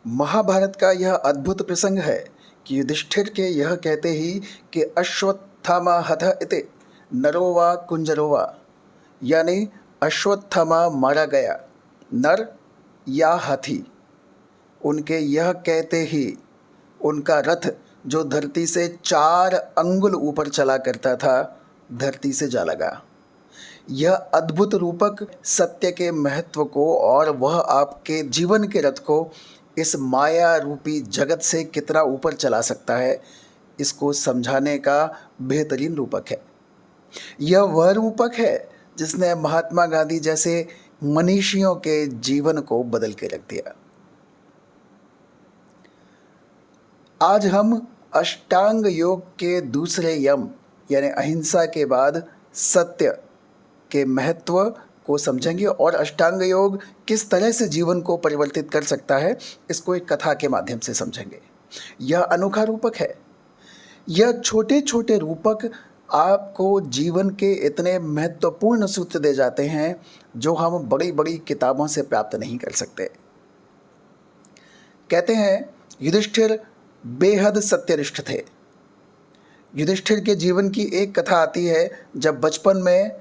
महाभारत का यह अद्भुत प्रसंग है कि युधिष्ठिर के यह कहते ही कि अश्वत्थामा हत इति नरो वा कुंजरो वा, यानी अश्वत्थामा मारा गया, नर या हाथी, उनके यह कहते ही उनका रथ जो धरती से 4 अंगुल ऊपर चला करता था, धरती से जा लगा। यह अद्भुत रूपक सत्य के महत्व को और वह आपके जीवन के रथ को इस माया रूपी जगत से कितना ऊपर चला सकता है, इसको समझाने का बेहतरीन रूपक है। यह वह रूपक है जिसने महात्मा गांधी जैसे मनीषियों के जीवन को बदल के रख दिया। आज हम अष्टांग योग के दूसरे यम यानी अहिंसा के बाद सत्य के महत्व को समझेंगे और अष्टांग योग किस तरह से जीवन को परिवर्तित कर सकता है, इसको एक कथा के माध्यम से समझेंगे। यह अनोखा रूपक है। यह छोटे छोटे रूपक आपको जीवन के इतने महत्वपूर्ण सूत्र दे जाते हैं जो हम बड़ी बड़ी किताबों से प्राप्त नहीं कर सकते। कहते हैं युधिष्ठिर बेहद सत्यनिष्ठ थे। युधिष्ठिर के जीवन की एक कथा आती है जब बचपन में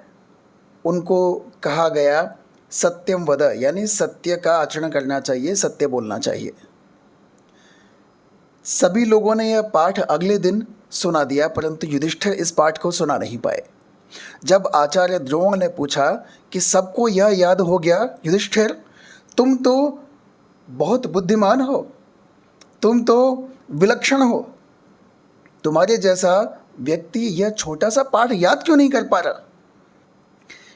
उनको कहा गया सत्यम वद, यानी सत्य का आचरण करना चाहिए, सत्य बोलना चाहिए। सभी लोगों ने यह पाठ अगले दिन सुना दिया, परंतु युधिष्ठिर इस पाठ को सुना नहीं पाए। जब आचार्य द्रोण ने पूछा कि सबको यह याद हो गया, युधिष्ठिर तुम तो बहुत बुद्धिमान हो, तुम तो विलक्षण हो, तुम्हारे जैसा व्यक्ति यह छोटा सा पाठ याद क्यों नहीं कर पा रहा?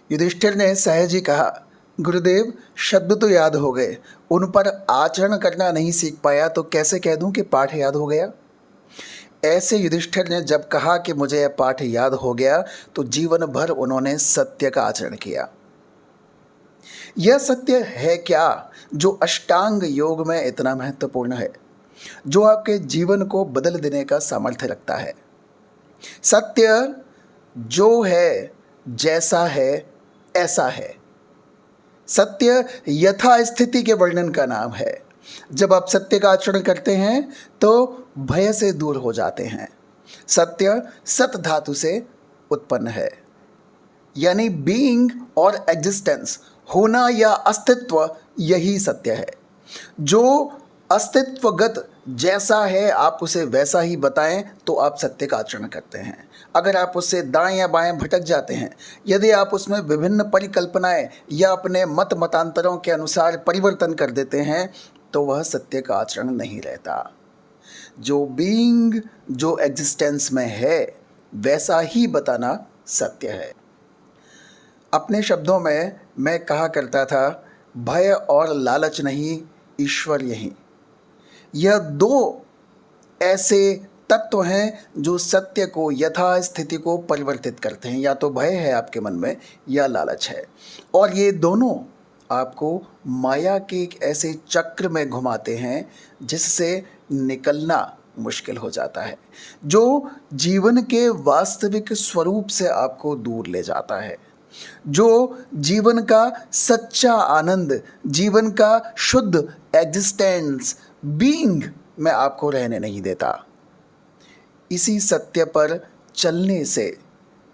युधिष्ठिर ने सहज ही कहा, गुरुदेव शब्द तो याद हो गए, उन पर आचरण करना नहीं सीख पाया तो कैसे कह दूं कि पाठ याद हो गया। ऐसे युधिष्ठिर ने जब कहा कि मुझे यह पाठ याद हो गया तो जीवन भर उन्होंने सत्य का आचरण किया। यह सत्य है क्या जो अष्टांग योग में इतना महत्वपूर्ण है, जो आपके जीवन को बदल देने का सामर्थ्य रखता है। सत्य जो है, जैसा है, ऐसा है। सत्य यथा स्थिति के वर्णन का नाम है। जब आप सत्य का आचरण करते हैं तो भय से दूर हो जाते हैं। सत्य सत धातु से उत्पन्न है, यानी बीइंग और एग्जिस्टेंस, होना या अस्तित्व, यही सत्य है। जो अस्तित्वगत जैसा है आप उसे वैसा ही बताएं तो आप सत्य का आचरण करते हैं। अगर आप उससे दाएं या बाएं भटक जाते हैं, यदि आप उसमें विभिन्न परिकल्पनाएं या अपने मत मतांतरों के अनुसार परिवर्तन कर देते हैं तो वह सत्य का आचरण नहीं रहता। जो बीइंग, जो एग्जिस्टेंस में है, वैसा ही बताना सत्य है। अपने शब्दों में मैं कहा करता था, भय और लालच नहीं, ईश्वर यही। यह 2 ऐसे तत्व हैं जो सत्य को, यथा स्थिति को परिवर्तित करते हैं। या तो भय है आपके मन में या लालच है, और ये दोनों आपको माया के एक ऐसे चक्र में घुमाते हैं जिससे निकलना मुश्किल हो जाता है, जो जीवन के वास्तविक स्वरूप से आपको दूर ले जाता है, जो जीवन का सच्चा आनंद, जीवन का शुद्ध एग्जिस्टेंस, बीइंग में आपको रहने नहीं देता। इसी सत्य पर चलने से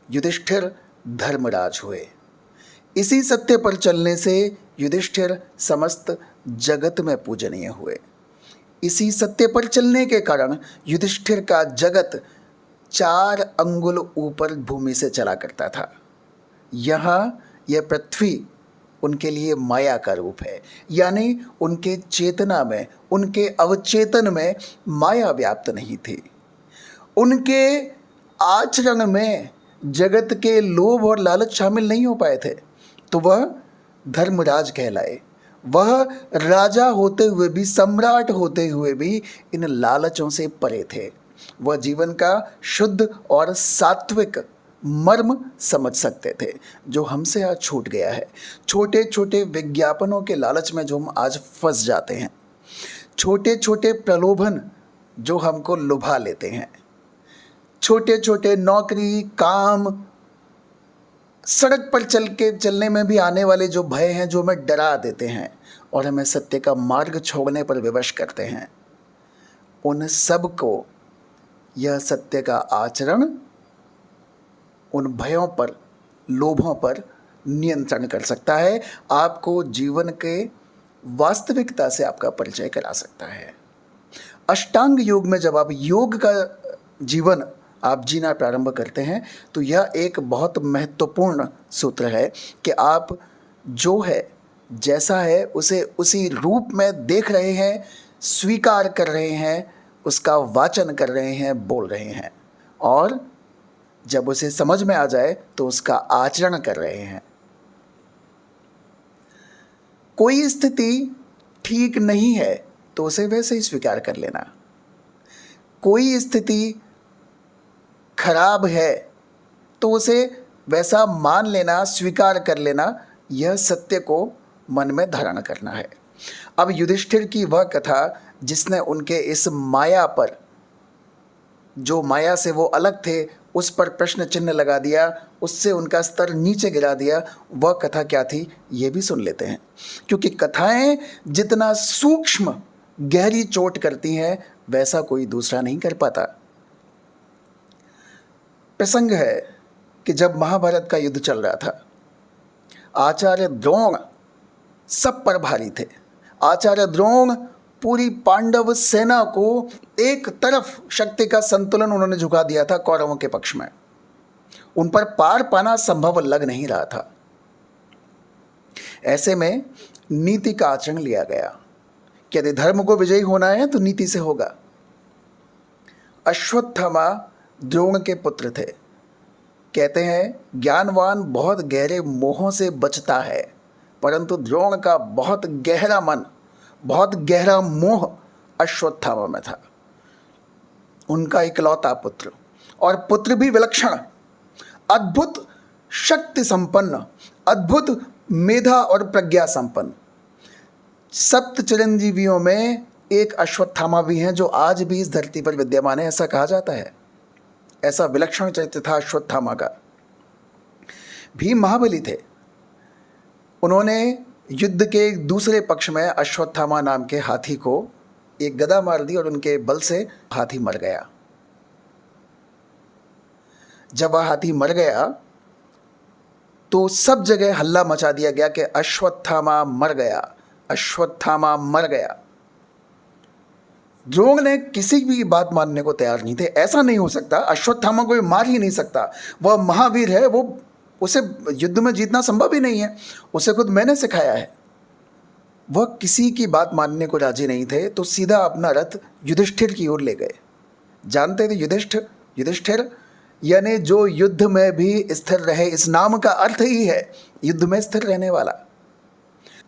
युधिष्ठिर धर्मराज हुए। इसी सत्य पर चलने से युधिष्ठिर समस्त जगत में पूजनीय हुए। इसी सत्य पर चलने के कारण युधिष्ठिर का जगत 4 अंगुल ऊपर भूमि से चला करता था। यहाँ यह पृथ्वी उनके लिए माया का रूप है, यानी उनके चेतना में, उनके अवचेतन में माया व्याप्त नहीं थी। उनके आचरण में जगत के लोभ और लालच शामिल नहीं हो पाए थे, तो वह धर्मराज कहलाए। वह राजा होते हुए भी, सम्राट होते हुए भी इन लालचों से परे थे। वह जीवन का शुद्ध और सात्विक मर्म समझ सकते थे, जो हमसे आज छूट गया है। छोटे छोटे विज्ञापनों के लालच में जो हम आज फंस जाते हैं, छोटे छोटे प्रलोभन जो हमको लुभा लेते हैं, छोटे छोटे नौकरी, काम, सड़क पर चलने में भी आने वाले जो भय हैं जो हमें डरा देते हैं, और हमें सत्य का मार्ग छोड़ने पर विवश करते हैं, उन सब को यह सत्य का आचरण उन भयों पर, लोभों पर नियंत्रण कर सकता है, आपको जीवन के वास्तविकता से आपका परिचय करा सकता है। अष्टांग योग में जब आप योग का जीवन आप जीना प्रारंभ करते हैं तो यह एक बहुत महत्वपूर्ण सूत्र है कि आप जो है, जैसा है, उसे उसी रूप में देख रहे हैं, स्वीकार कर रहे हैं, उसका वाचन कर रहे हैं, बोल रहे हैं, और जब उसे समझ में आ जाए तो उसका आचरण कर रहे हैं। कोई स्थिति ठीक नहीं है तो उसे वैसे ही स्वीकार कर लेना, कोई स्थिति खराब है तो उसे वैसा मान लेना, स्वीकार कर लेना, यह सत्य को मन में धारण करना है। अब युधिष्ठिर की वह कथा जिसने उनके इस माया पर, जो माया से वो अलग थे, उस पर प्रश्न चिन्ह लगा दिया, उससे उनका स्तर नीचे गिरा दिया, वह कथा क्या थी ये भी सुन लेते हैं। क्योंकि कथाएं जितना सूक्ष्म गहरी चोट करती हैं वैसा कोई दूसरा नहीं कर पाता। प्रसंग है कि जब महाभारत का युद्ध चल रहा था, आचार्य द्रोण सब पर भारी थे। आचार्य द्रोण पूरी पांडव सेना को एक तरफ शक्ति का संतुलन उन्होंने झुका दिया था कौरवों के पक्ष में, उन पर पार पाना संभव लग नहीं रहा था। ऐसे में नीति का आचरण लिया गया कि यदि धर्म को विजयी होना है तो नीति से होगा। अश्वत्थामा द्रोण के पुत्र थे। कहते हैं ज्ञानवान बहुत गहरे मोहों से बचता है, परंतु द्रोण का बहुत गहरा मन, बहुत गहरा मोह अश्वत्थामा में था। उनका इकलौता पुत्र, और पुत्र भी विलक्षण, अद्भुत शक्ति संपन्न, अद्भुत मेधा और प्रज्ञा संपन्न। सप्त चिरंजीवियों में एक अश्वत्थामा भी हैं जो आज भी इस धरती पर विद्यमान है, ऐसा कहा जाता है। ऐसा विलक्षण चरित्र था अश्वत्थामा का। भीम महाबली थे। उन्होंने युद्ध के दूसरे पक्ष में अश्वत्थामा नाम के हाथी को एक गदा मार दी और उनके बल से हाथी मर गया। जब वह हाथी मर गया तो सब जगह हल्ला मचा दिया गया कि अश्वत्थामा मर गया, अश्वत्थामा मर गया। द्रोण ने किसी भी बात मानने को तैयार नहीं थे। ऐसा नहीं हो सकता, अश्वत्थामा कोई मार ही नहीं सकता, वह महावीर है, वो उसे युद्ध में जीतना संभव ही नहीं है, उसे खुद मैंने सिखाया है। वह किसी की बात मानने को राजी नहीं थे, तो सीधा अपना रथ युधिष्ठिर की ओर ले गए। जानते थे युधिष्ठिर यानी जो युद्ध में भी स्थिर रहे, इस नाम का अर्थ ही है युद्ध में स्थिर रहने वाला।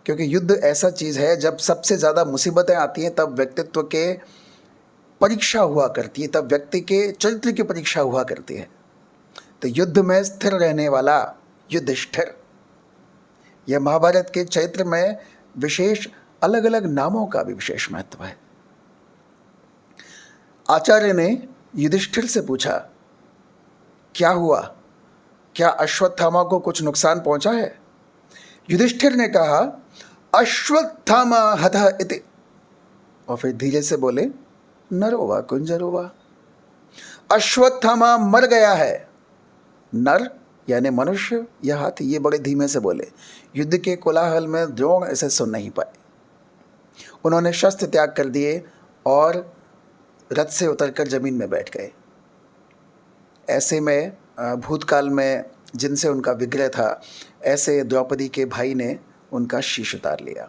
क्योंकि युद्ध ऐसा चीज़ है जब सबसे ज़्यादा मुसीबतें आती हैं तब व्यक्तित्व के परीक्षा हुआ करती है, तब व्यक्ति के चरित्र की परीक्षा हुआ करती है। तो युद्ध में स्थिर रहने वाला युधिष्ठिर, यह महाभारत के चरित्र में विशेष अलग अलग नामों का भी विशेष महत्व है। आचार्य ने युधिष्ठिर से पूछा, क्या हुआ, क्या अश्वत्थामा को कुछ नुकसान पहुंचा है? युधिष्ठिर ने कहा, अश्वत्थामा हतः इति, और फिर धीरे से बोले, नरोवा कुंजरोवा, अश्वत्थामा मर गया है। नर यानी मनुष्य या हाथी, ये बड़े धीमे से बोले। युद्ध के कोलाहल में द्रोण इसे सुन नहीं पाए। उन्होंने शस्त्र त्याग कर दिए और रथ से उतरकर जमीन में बैठ गए। ऐसे में भूतकाल में जिनसे उनका विग्रह था, ऐसे द्रौपदी के भाई ने उनका शीश उतार लिया।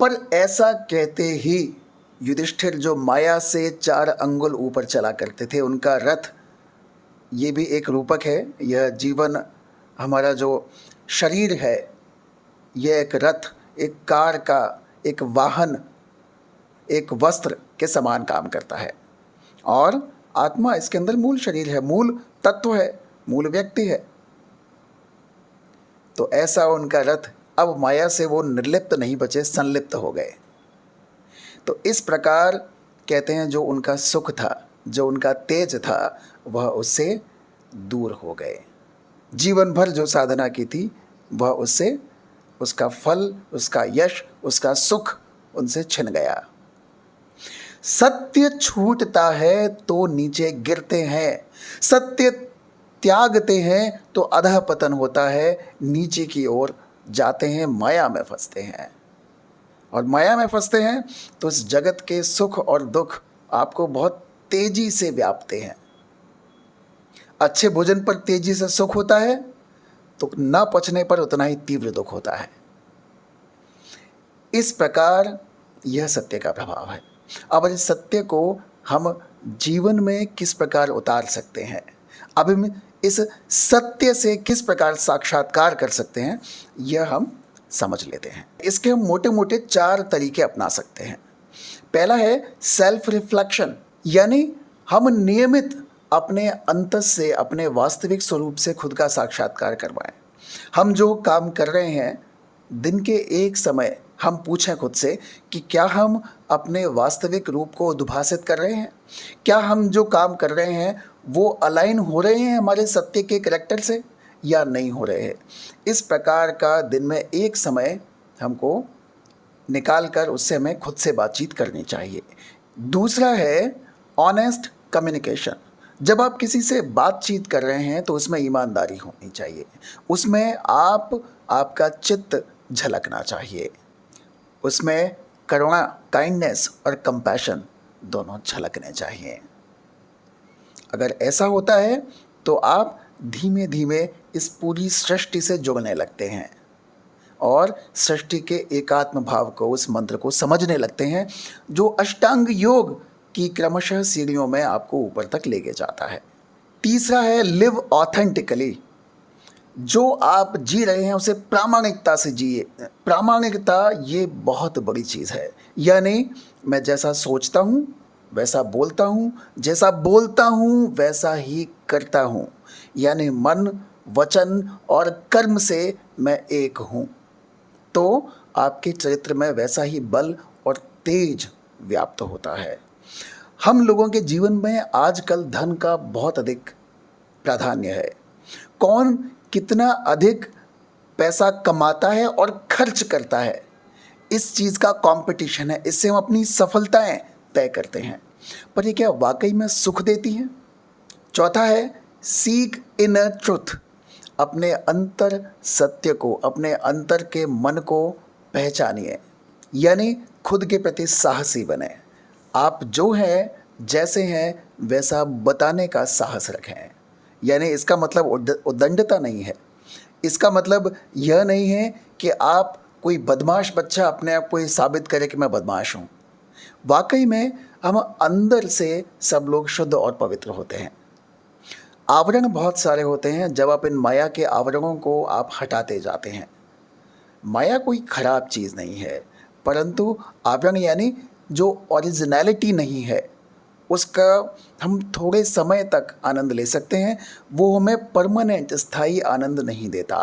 पर ऐसा कहते ही युधिष्ठिर जो माया से 4 अंगुल ऊपर चला करते थे, उनका रथ, ये भी एक रूपक है। यह जीवन, हमारा जो शरीर है, यह एक रथ, एक कार का, एक वाहन, एक वस्त्र के समान काम करता है। और आत्मा इसके अंदर मूल शरीर है, मूल तत्व है, मूल व्यक्ति है। तो ऐसा उनका रथ, अब माया से वो निर्लिप्त नहीं बचे, संलिप्त हो गए। तो इस प्रकार कहते हैं जो उनका सुख था, जो उनका तेज था, वह उससे दूर हो गए। जीवन भर जो साधना की थी वह उससे उसका फल, उसका यश, उसका सुख उनसे छिन गया। सत्य छूटता है तो नीचे गिरते हैं, सत्य त्यागते हैं तो अधः पतन होता है, नीचे की ओर जाते हैं, माया में फंसते हैं। और माया में फंसते हैं तो इस जगत के सुख और दुख आपको बहुत तेजी से व्यापते हैं। अच्छे भोजन पर तेजी से सुख होता है तो न पचने पर उतना ही तीव्र दुख होता है। इस प्रकार यह सत्य का प्रभाव है। अब इस सत्य को हम जीवन में किस प्रकार उतार सकते हैं, अब हम इस सत्य से किस प्रकार साक्षात्कार कर सकते हैं, यह हम समझ लेते हैं। इसके हम मोटे मोटे 4 तरीके अपना सकते हैं। पहला है सेल्फ रिफ्लेक्शन, यानी हम नियमित अपने अंतस से, अपने वास्तविक स्वरूप से खुद का साक्षात्कार करवाएं। हम जो काम कर रहे हैं, दिन के एक समय हम पूछें खुद से कि क्या हम अपने वास्तविक रूप को उद्भासित कर रहे हैं, क्या हम जो काम कर रहे हैं वो अलाइन हो रहे हैं हमारे सत्य के कैरेक्टर से या नहीं हो रहे हैं। इस प्रकार का दिन में एक समय हमको निकाल कर उससे हमें खुद से बातचीत करनी चाहिए। दूसरा है ऑनेस्ट कम्युनिकेशन। जब आप किसी से बातचीत कर रहे हैं तो उसमें ईमानदारी होनी चाहिए, उसमें आपका चित्त झलकना चाहिए, उसमें करुणा, काइंडनेस और कंपैशन दोनों झलकने चाहिए। अगर ऐसा होता है तो आप धीमे धीमे इस पूरी सृष्टि से जुड़ने लगते हैं और सृष्टि के एकात्म भाव को, उस मंत्र को समझने लगते हैं जो अष्टांग योग की क्रमशः सीढ़ियों में आपको ऊपर तक लेके जाता है। तीसरा है लिव ऑथेंटिकली। जो आप जी रहे हैं उसे प्रामाणिकता से जिए। प्रामाणिकता ये बहुत बड़ी चीज़ है, यानी मैं जैसा सोचता हूँ वैसा बोलता हूँ, जैसा बोलता हूँ वैसा ही करता हूँ, यानी मन, वचन और कर्म से मैं एक हूँ। तो आपके चरित्र में वैसा ही बल और तेज व्याप्त होता है। हम लोगों के जीवन में आजकल धन का बहुत अधिक प्राधान्य है। कौन कितना अधिक पैसा कमाता है और खर्च करता है, इस चीज़ का कंपटीशन है। इससे हम अपनी सफलताएं तय करते हैं, पर ये क्या वाकई में सुख देती हैं? चौथा है सीक इनर ट्रुथ। अपने अंतर सत्य को, अपने अंतर के मन को पहचानिए, यानी खुद के प्रति साहसी बने। आप जो हैं, जैसे हैं वैसा बताने का साहस रखें। यानी इसका मतलब उद्दंडता नहीं है, इसका मतलब यह नहीं है कि आप कोई बदमाश बच्चा अपने आप को ये साबित करे कि मैं बदमाश हूँ। वाकई में हम अंदर से सब लोग शुद्ध और पवित्र होते हैं। आवरण बहुत सारे होते हैं, जब आप इन माया के आवरणों को आप हटाते जाते हैं। माया कोई खराब चीज़ नहीं है, परंतु आवरण यानी जो ओरिजिनलिटी नहीं है, उसका हम थोड़े समय तक आनंद ले सकते हैं, वो हमें परमानेंट स्थायी आनंद नहीं देता।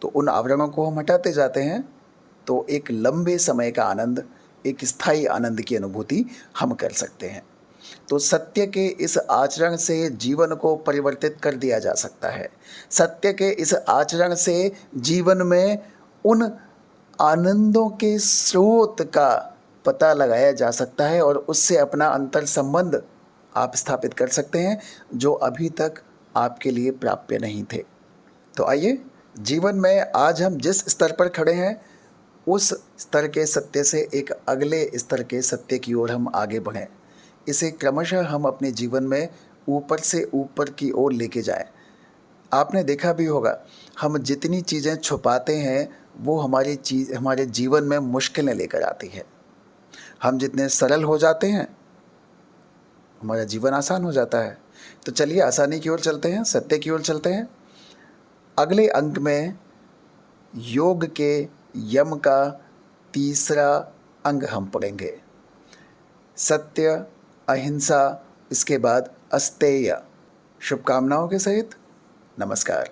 तो उन आवरणों को हम हटाते जाते हैं तो एक लंबे समय का आनंद, एक स्थायी आनंद की अनुभूति हम कर सकते हैं। तो सत्य के इस आचरण से जीवन को परिवर्तित कर दिया जा सकता है। सत्य के इस आचरण से जीवन में उन आनंदों के स्रोत का पता लगाया जा सकता है और उससे अपना अंतर संबंध आप स्थापित कर सकते हैं जो अभी तक आपके लिए प्राप्य नहीं थे। तो आइए, जीवन में आज हम जिस स्तर पर खड़े हैं उस स्तर के सत्य से एक अगले स्तर के सत्य की ओर हम आगे बढ़ें। इसे क्रमशः हम अपने जीवन में ऊपर से ऊपर की ओर लेके जाएं। आपने देखा भी होगा, हम जितनी चीज़ें छुपाते हैं वो हमारे जीवन में मुश्किलें लेकर आती है। हम जितने सरल हो जाते हैं हमारा जीवन आसान हो जाता है। तो चलिए आसानी की ओर चलते हैं, सत्य की ओर चलते हैं। अगले अंक में योग के यम का तीसरा अंग हम पढ़ेंगे, सत्य, अहिंसा, इसके बाद अस्तेय। शुभकामनाओं के सहित नमस्कार।